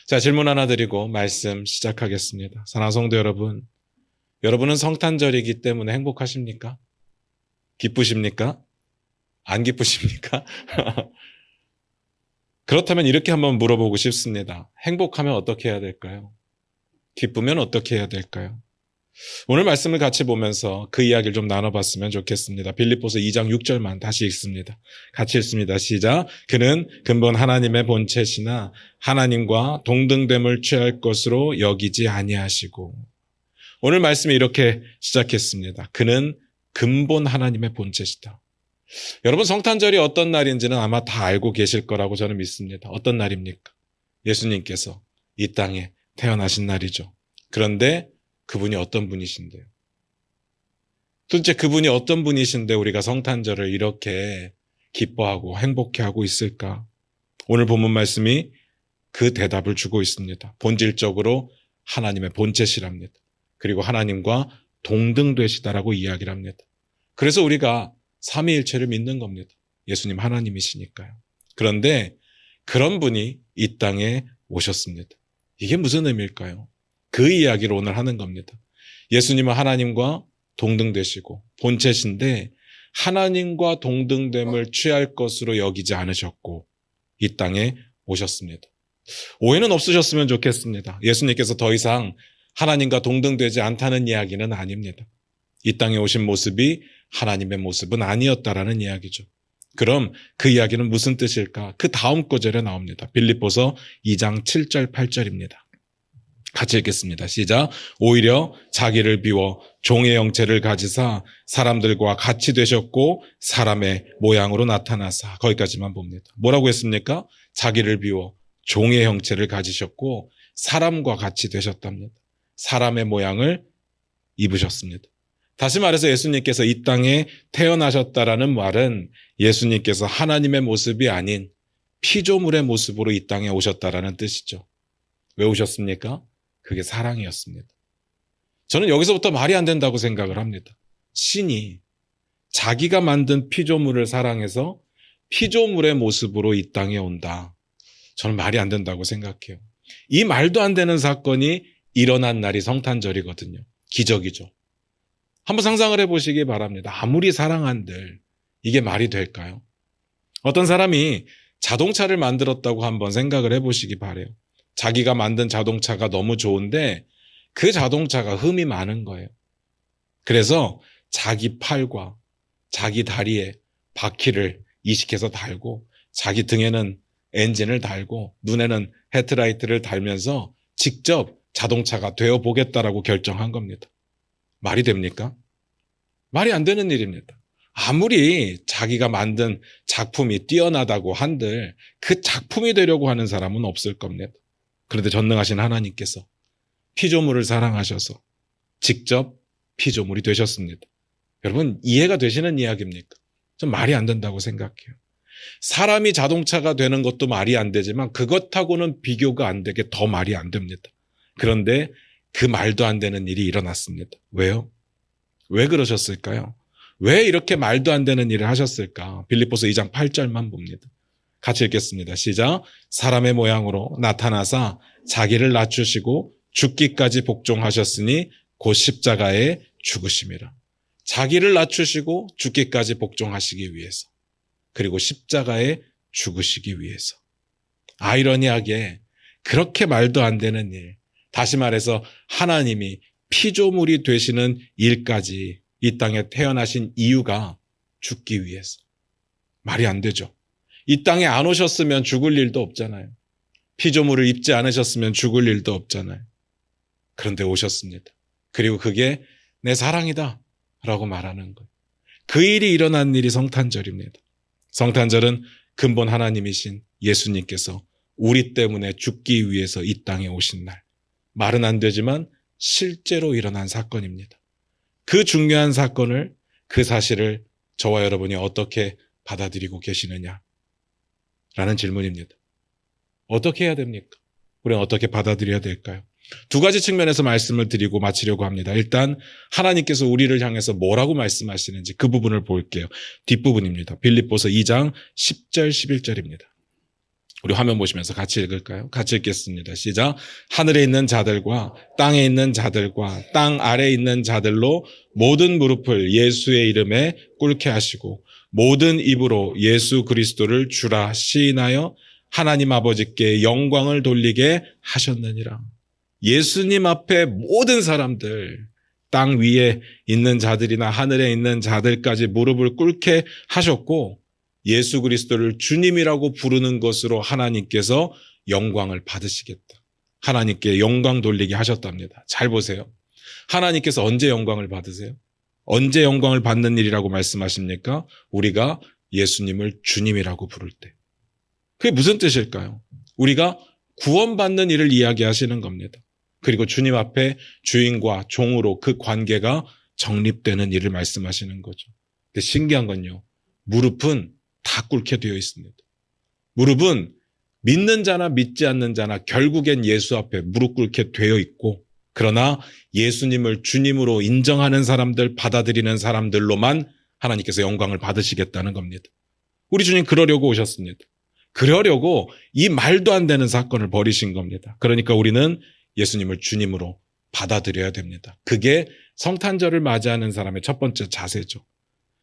자, 질문 하나 드리고 말씀 시작하겠습니다. 사랑하는 성도 여러분, 여러분은 성탄절이기 때문에 행복하십니까? 기쁘십니까? 안 기쁘십니까? 그렇다면 이렇게 한번 물어보고 싶습니다. 행복하면 어떻게 해야 될까요? 기쁘면 어떻게 해야 될까요? 오늘 말씀을 같이 보면서 그 이야기를 좀 나눠봤으면 좋겠습니다. 빌립보서 2장 6절만 다시 읽습니다. 같이 읽습니다. 시작. 그는 근본 하나님의 본체시나 하나님과 동등됨을 취할 것으로 여기지 아니하시고. 오늘 말씀이 이렇게 시작했습니다. 그는 근본 하나님의 본체시다. 여러분, 성탄절이 어떤 날인지는 아마 다 알고 계실 거라고 저는 믿습니다. 어떤 날입니까? 예수님께서 이 땅에 태어나신 날이죠. 그런데 그분이 어떤 분이신데요? 도대체 그분이 어떤 분이신데 우리가 성탄절을 이렇게 기뻐하고 행복해하고 있을까? 오늘 본문 말씀이 그 대답을 주고 있습니다. 본질적으로 하나님의 본체시랍니다. 그리고 하나님과 동등되시다라고 이야기를 합니다. 그래서 우리가 삼위일체를 믿는 겁니다. 예수님 하나님이시니까요. 그런데 그런 분이 이 땅에 오셨습니다. 이게 무슨 의미일까요? 그 이야기를 오늘 하는 겁니다. 예수님은 하나님과 동등되시고 본체신데 하나님과 동등됨을 취할 것으로 여기지 않으셨고 이 땅에 오셨습니다. 오해는 없으셨으면 좋겠습니다. 예수님께서 더 이상 하나님과 동등되지 않다는 이야기는 아닙니다. 이 땅에 오신 모습이 하나님의 모습은 아니었다라는 이야기죠. 그럼 그 이야기는 무슨 뜻일까? 그 다음 구절에 나옵니다. 빌립보서 2장 7절 8절입니다. 같이 읽겠습니다. 시작. 오히려 자기를 비워 종의 형체를 가지사 사람들과 같이 되셨고 사람의 모양으로 나타나사. 거기까지만 봅니다. 뭐라고 했습니까? 자기를 비워 종의 형체를 가지셨고 사람과 같이 되셨답니다. 사람의 모양을 입으셨습니다. 다시 말해서 예수님께서 이 땅에 태어나셨다라는 말은 예수님께서 하나님의 모습이 아닌 피조물의 모습으로 이 땅에 오셨다라는 뜻이죠. 왜 오셨습니까? 그게 사랑이었습니다. 저는 여기서부터 말이 안 된다고 생각을 합니다. 신이 자기가 만든 피조물을 사랑해서 피조물의 모습으로 이 땅에 온다. 저는 말이 안 된다고 생각해요. 이 말도 안 되는 사건이 일어난 날이 성탄절이거든요. 기적이죠. 한번 상상을 해보시기 바랍니다. 아무리 사랑한들 이게 말이 될까요? 어떤 사람이 자동차를 만들었다고 한번 생각을 해보시기 바라요. 자기가 만든 자동차가 너무 좋은데 그 자동차가 흠이 많은 거예요. 그래서 자기 팔과 자기 다리에 바퀴를 이식해서 달고 자기 등에는 엔진을 달고 눈에는 헤드라이트를 달면서 직접 자동차가 되어보겠다라고 결정한 겁니다. 말이 됩니까? 말이 안 되는 일입니다. 아무리 자기가 만든 작품이 뛰어나다고 한들 그 작품이 되려고 하는 사람은 없을 겁니다. 그런데 전능하신 하나님께서 피조물을 사랑하셔서 직접 피조물이 되셨습니다. 여러분, 이해가 되시는 이야기입니까? 좀 말이 안 된다고 생각해요. 사람이 자동차가 되는 것도 말이 안 되지만 그것하고는 비교가 안 되게 더 말이 안 됩니다. 그런데 그 말도 안 되는 일이 일어났습니다. 왜요? 왜 그러셨을까요? 왜 이렇게 말도 안 되는 일을 하셨을까? 빌립보서 2장 8절만 봅니다. 같이 읽겠습니다. 시작. 사람의 모양으로 나타나사 자기를 낮추시고 죽기까지 복종하셨으니 곧 십자가에 죽으심이라. 자기를 낮추시고 죽기까지 복종하시기 위해서. 그리고 십자가에 죽으시기 위해서. 아이러니하게 그렇게 말도 안 되는 일. 다시 말해서 하나님이 피조물이 되시는 일까지 이 땅에 태어나신 이유가 죽기 위해서. 말이 안 되죠. 이 땅에 안 오셨으면 죽을 일도 없잖아요. 피조물을 입지 않으셨으면 죽을 일도 없잖아요. 그런데 오셨습니다. 그리고 그게 내 사랑이다 라고 말하는 거예요. 그 일이 일어난 일이 성탄절입니다. 성탄절은 근본 하나님이신 예수님께서 우리 때문에 죽기 위해서 이 땅에 오신 날. 말은 안 되지만 실제로 일어난 사건입니다. 그 중요한 사건을, 그 사실을 저와 여러분이 어떻게 받아들이고 계시느냐 라는 질문입니다. 어떻게 해야 됩니까? 우리는 어떻게 받아들여야 될까요? 두 가지 측면에서 말씀을 드리고 마치려고 합니다. 일단 하나님께서 우리를 향해서 뭐라고 말씀하시는지 그 부분을 볼게요. 뒷부분입니다. 빌립보서 2장 10절 11절입니다. 우리 화면 보시면서 같이 읽을까요? 같이 읽겠습니다. 시작. 하늘에 있는 자들과 땅에 있는 자들과 땅 아래에 있는 자들로 모든 무릎을 예수의 이름에 꿇게 하시고 모든 입으로 예수 그리스도를 주라 시인하여 하나님 아버지께 영광을 돌리게 하셨느니라. 예수님 앞에 모든 사람들, 땅 위에 있는 자들이나 하늘에 있는 자들까지 무릎을 꿇게 하셨고 예수 그리스도를 주님이라고 부르는 것으로 하나님께서 영광을 받으시겠다. 하나님께 영광 돌리게 하셨답니다. 잘 보세요. 하나님께서 언제 영광을 받으세요? 언제 영광을 받는 일이라고 말씀하십니까? 우리가 예수님을 주님이라고 부를 때. 그게 무슨 뜻일까요? 우리가 구원받는 일을 이야기하시는 겁니다. 그리고 주님 앞에 주인과 종으로 그 관계가 정립되는 일을 말씀하시는 거죠. 근데 신기한 건요. 무릎은 다 꿇게 되어 있습니다. 무릎은 믿는 자나 믿지 않는 자나 결국엔 예수 앞에 무릎 꿇게 되어 있고 그러나 예수님을 주님으로 인정하는 사람들, 받아들이는 사람들로만 하나님께서 영광을 받으시겠다는 겁니다. 우리 주님 그러려고 오셨습니다. 그러려고 이 말도 안 되는 사건을 벌이신 겁니다. 그러니까 우리는 예수님을 주님으로 받아들여야 됩니다. 그게 성탄절을 맞이하는 사람의 첫 번째 자세죠.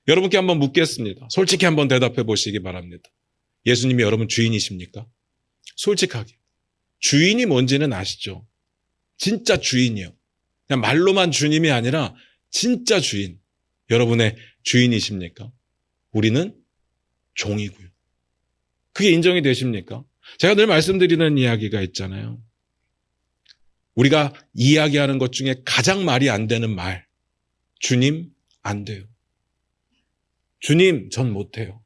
여러분께 한번 묻겠습니다. 솔직히 한번 대답해 보시기 바랍니다. 예수님이 여러분 주인이십니까? 솔직하게. 주인이 뭔지는 아시죠? 진짜 주인이요. 그냥 말로만 주님이 아니라 진짜 주인. 여러분의 주인이십니까? 우리는 종이고요. 그게 인정이 되십니까? 제가 늘 말씀드리는 이야기가 있잖아요. 우리가 이야기하는 것 중에 가장 말이 안 되는 말. 주님, 안 돼요. 주님, 전 못해요.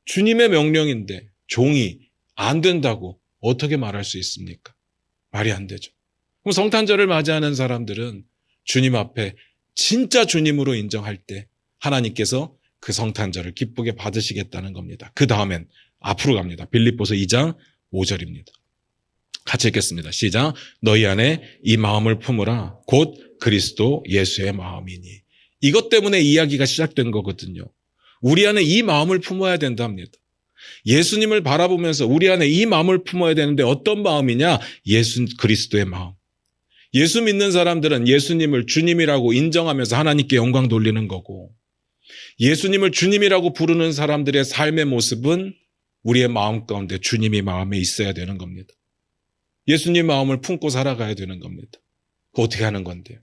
주님의 명령인데 종이 안 된다고 어떻게 말할 수 있습니까? 말이 안 되죠. 그럼 성탄절을 맞이하는 사람들은 주님 앞에 진짜 주님으로 인정할 때 하나님께서 그 성탄절을 기쁘게 받으시겠다는 겁니다. 그 다음엔 앞으로 갑니다. 빌립보서 2장 5절입니다. 같이 읽겠습니다. 시작. 너희 안에 이 마음을 품으라. 곧 그리스도 예수의 마음이니. 이것 때문에 이야기가 시작된 거거든요. 우리 안에 이 마음을 품어야 된답니다. 예수님을 바라보면서 우리 안에 이 마음을 품어야 되는데 어떤 마음이냐? 예수 그리스도의 마음. 예수 믿는 사람들은 예수님을 주님이라고 인정하면서 하나님께 영광 돌리는 거고 예수님을 주님이라고 부르는 사람들의 삶의 모습은 우리의 마음 가운데 주님이 마음에 있어야 되는 겁니다. 예수님 마음을 품고 살아가야 되는 겁니다. 그거 어떻게 하는 건데요?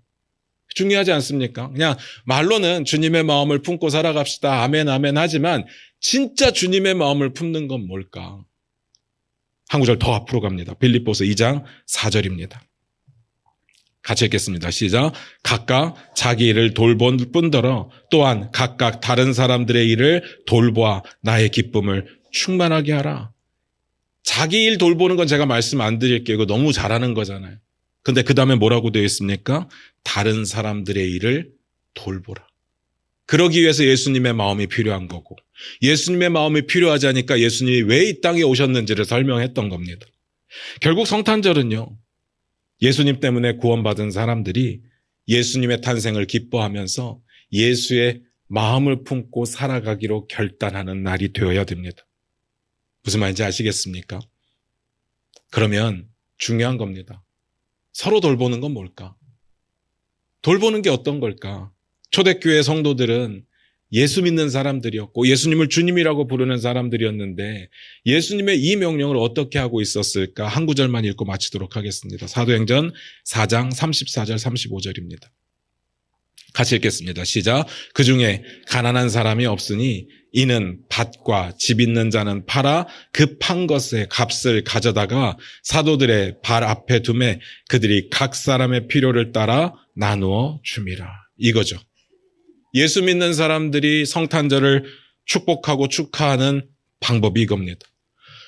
중요하지 않습니까? 그냥 말로는 주님의 마음을 품고 살아갑시다. 아멘, 아멘 하지만 진짜 주님의 마음을 품는 건 뭘까? 한 구절 더 앞으로 갑니다. 빌립보서 2장 4절입니다. 같이 읽겠습니다. 시작. 각각 자기 일을 돌볼 뿐더러 또한 각각 다른 사람들의 일을 돌보아 나의 기쁨을 충만하게 하라. 자기 일 돌보는 건 제가 말씀 안 드릴게요. 이거 너무 잘하는 거잖아요. 근데 그 다음에 뭐라고 되어 있습니까? 다른 사람들의 일을 돌보라. 그러기 위해서 예수님의 마음이 필요한 거고 예수님의 마음이 필요하지 않으니까 예수님이 왜 이 땅에 오셨는지를 설명했던 겁니다. 결국 성탄절은요. 예수님 때문에 구원받은 사람들이 예수님의 탄생을 기뻐하면서 예수의 마음을 품고 살아가기로 결단하는 날이 되어야 됩니다. 무슨 말인지 아시겠습니까? 그러면 중요한 겁니다. 서로 돌보는 건 뭘까? 돌보는 게 어떤 걸까? 초대교회 성도들은 예수 믿는 사람들이었고 예수님을 주님이라고 부르는 사람들이었는데 예수님의 이 명령을 어떻게 하고 있었을까? 한 구절만 읽고 마치도록 하겠습니다. 사도행전 4장 34절 35절입니다. 같이 읽겠습니다. 시작. 그 중에 가난한 사람이 없으니 이는 밭과 집 있는 자는 팔아 그 판 것의 값을 가져다가 사도들의 발 앞에 두매 그들이 각 사람의 필요를 따라 나누어 줌이라. 이거죠. 예수 믿는 사람들이 성탄절을 축복하고 축하하는 방법이 이겁니다.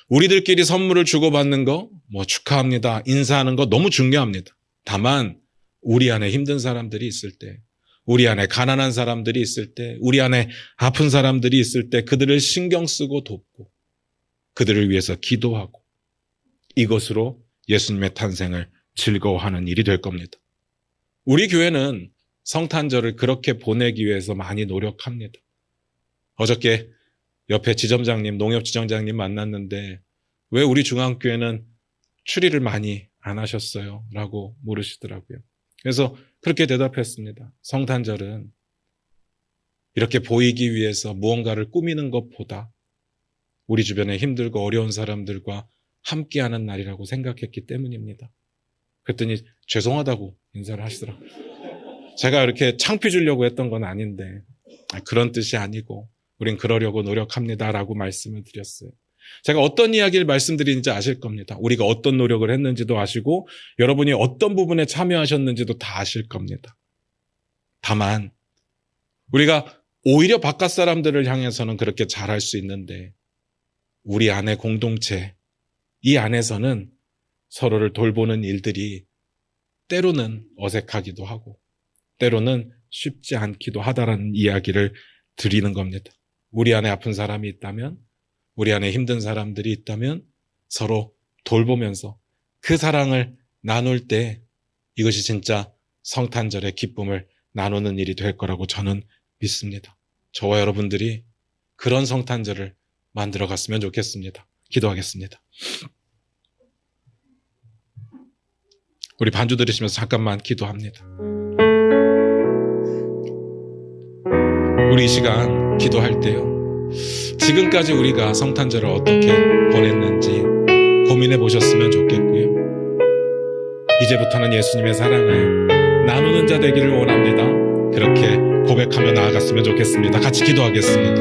우리들끼리 선물을 주고받는 거, 축하합니다. 인사하는 거 너무 중요합니다. 다만 우리 안에 힘든 사람들이 있을 때, 우리 안에 가난한 사람들이 있을 때, 우리 안에 아픈 사람들이 있을 때 그들을 신경 쓰고 돕고 그들을 위해서 기도하고 이것으로 예수님의 탄생을 즐거워하는 일이 될 겁니다. 우리 교회는 성탄절을 그렇게 보내기 위해서 많이 노력합니다. 어저께 옆에 지점장님, 농협지점장님 만났는데 왜 우리 중앙교회는 추리를 많이 안 하셨어요? 라고 물으시더라고요. 그래서 그렇게 대답했습니다. 성탄절은 이렇게 보이기 위해서 무언가를 꾸미는 것보다 우리 주변에 힘들고 어려운 사람들과 함께하는 날이라고 생각했기 때문입니다. 그랬더니 죄송하다고 인사를 하시더라고요. 제가 이렇게 창피 주려고 했던 건 아닌데 그런 뜻이 아니고 우린 그러려고 노력합니다라고 말씀을 드렸어요. 제가 어떤 이야기를 말씀드리는지 아실 겁니다. 우리가 어떤 노력을 했는지도 아시고 여러분이 어떤 부분에 참여하셨는지도 다 아실 겁니다. 다만 우리가 오히려 바깥 사람들을 향해서는 그렇게 잘할 수 있는데 우리 안의 공동체, 이 안에서는 서로를 돌보는 일들이 때로는 어색하기도 하고 때로는 쉽지 않기도 하다라는 이야기를 드리는 겁니다. 우리 안에 아픈 사람이 있다면, 우리 안에 힘든 사람들이 있다면 서로 돌보면서 그 사랑을 나눌 때 이것이 진짜 성탄절의 기쁨을 나누는 일이 될 거라고 저는 믿습니다. 저와 여러분들이 그런 성탄절을 만들어 갔으면 좋겠습니다. 기도하겠습니다. 우리 반주 들으시면서 잠깐만 기도합니다. 우리 이 시간 기도할 때요, 지금까지 우리가 성탄절을 어떻게 보냈는지 고민해 보셨으면 좋겠고요. 이제부터는 예수님의 사랑을 나누는 자 되기를 원합니다. 그렇게 고백하며 나아갔으면 좋겠습니다. 같이 기도하겠습니다.